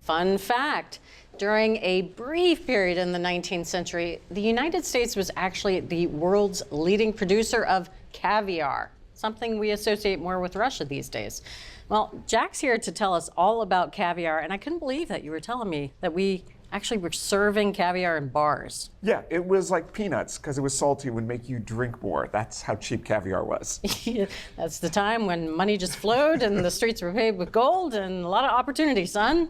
Fun fact, during a brief period in the 19th century, the United States was actually the world's leading producer of caviar, something we associate more with Russia these days. Well, Jack's here to tell us all about caviar, and I couldn't believe that you were telling me that we actually were serving caviar in bars. Yeah, it was like peanuts because it was salty and would make you drink more. That's how cheap caviar was. That's the time when money just flowed and the streets were paved with gold and a lot of opportunity, son.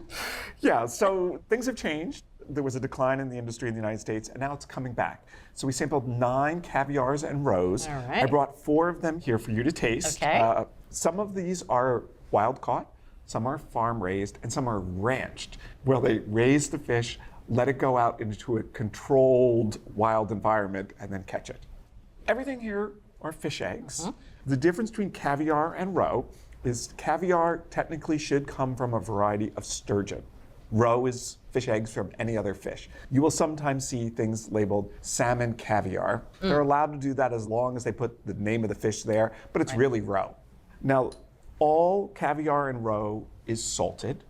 Yeah, so things have changed. There was a decline in the industry in the United States, and now it's coming back. So we sampled 9 caviars and roes. All right. I brought 4 of them here for you to taste. Okay. Some of these are wild caught, some are farm raised, and some are ranched, where they raise the fish, let it go out into a controlled wild environment, and then catch it. Everything here are fish eggs. Mm-hmm. The difference between caviar and roe is caviar technically should come from a variety of sturgeon. Roe is fish eggs from any other fish. You will sometimes see things labeled salmon caviar. They're allowed to do that as long as they put the name of the fish there, but it's really roe. Now, all caviar and roe is salted.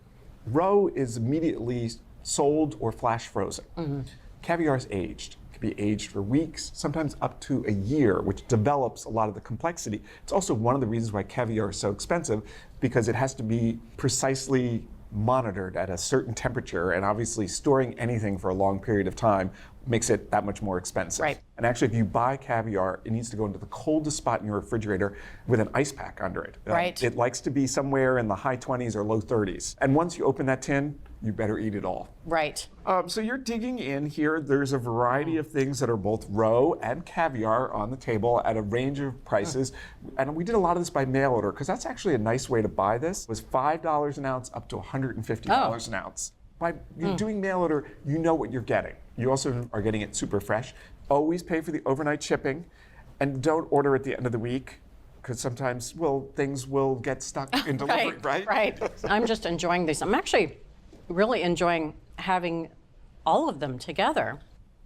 Roe is immediately sold or flash frozen. Mm-hmm. Caviar is aged. It can be aged for weeks, sometimes up to a year, which develops a lot of the complexity. It's also one of the reasons why caviar is so expensive, because it has to be precisely monitored at a certain temperature, and obviously storing anything for a long period of time makes it that much more expensive. Right. And actually, if you buy caviar, it needs to go into the coldest spot in your refrigerator with an ice pack under it. Right. It likes to be somewhere in the high 20s or low 30s. And once you open that tin, you better eat it all. Right. So you're digging in here. There's a variety of things that are both roe and caviar on the table at a range of prices. And we did a lot of this by mail order, because that's actually a nice way to buy this. It was $5 an ounce up to $150 an ounce. By doing mail order, you know what you're getting. You also are getting it super fresh. Always pay for the overnight shipping, and don't order at the end of the week, because sometimes, well, things will get stuck in delivery, right? Right. I'm just enjoying these. I'm actually really enjoying having all of them together.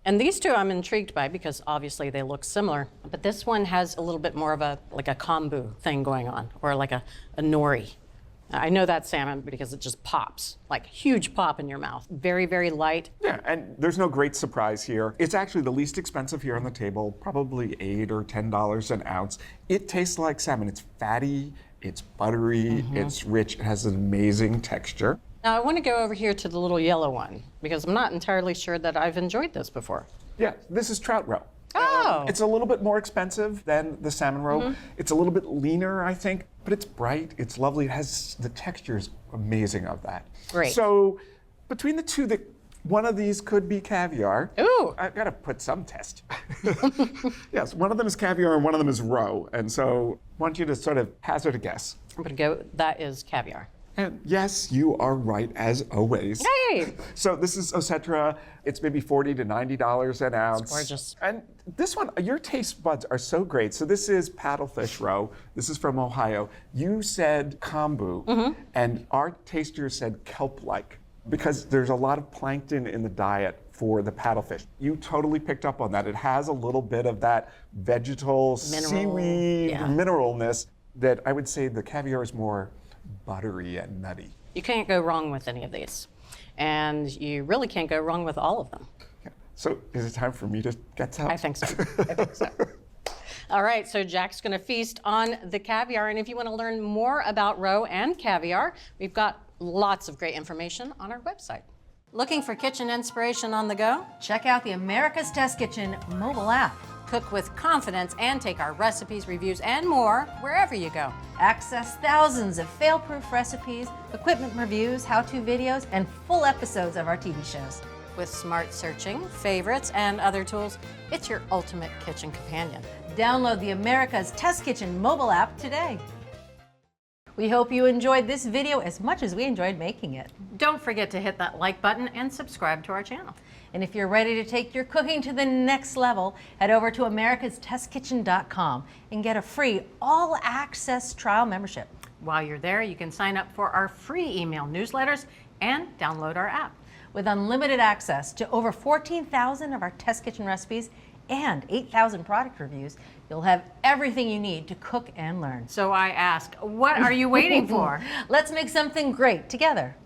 And these two I'm intrigued by because obviously they look similar, but this one has a little bit more of a, like a kombu thing going on, or like a nori. I know that's salmon because it just pops, like huge pop in your mouth. Very, very light. Yeah, and there's no great surprise here. It's actually the least expensive here on the table, probably $8 or $10 an ounce. It tastes like salmon. It's fatty, it's buttery, it's rich, it has an amazing texture. Now I want to go over here to the little yellow one because I'm not entirely sure that I've enjoyed this before. Yeah, this is trout roe. Oh. It's a little bit more expensive than the salmon roe. It's a little bit leaner, I think, but it's bright, it's lovely. It has, the texture is amazing of that. Great. So between the two, one of these could be caviar. Ooh. I've got to put some test. Yes, one of them is caviar and one of them is roe. And so I want you to sort of hazard a guess. I'm going to go, that is caviar. And yes, you are right as always. Hey! So this is Osetra. It's maybe $40 to $90 an ounce. It's gorgeous. And this one, your taste buds are so great. So this is paddlefish roe. This is from Ohio. You said kombu, and our taster said kelp-like, because there's a lot of plankton in the diet for the paddlefish. You totally picked up on that. It has a little bit of that vegetal, seaweed mineralness that I would say the caviar is more buttery and nutty. You can't go wrong with any of these. And you really can't go wrong with all of them. Yeah. So is it time for me to get some? I think so. I think so. All right, so Jack's going to feast on the caviar. And if you want to learn more about roe and caviar, we've got lots of great information on our website. Looking for kitchen inspiration on the go? Check out the America's Test Kitchen mobile app. Cook with confidence and take our recipes, reviews, and more wherever you go. Access thousands of fail-proof recipes, equipment reviews, how-to videos, and full episodes of our TV shows. With smart searching, favorites, and other tools, it's your ultimate kitchen companion. Download the America's Test Kitchen mobile app today. We hope you enjoyed this video as much as we enjoyed making it. Don't forget to hit that like button and subscribe to our channel. And if you're ready to take your cooking to the next level, head over to americastestkitchen.com and get a free all-access trial membership. While you're there, you can sign up for our free email newsletters and download our app. With unlimited access to over 14,000 of our test kitchen recipes and 8,000 product reviews, you'll have everything you need to cook and learn. So I ask, what are you waiting for? Let's make something great together.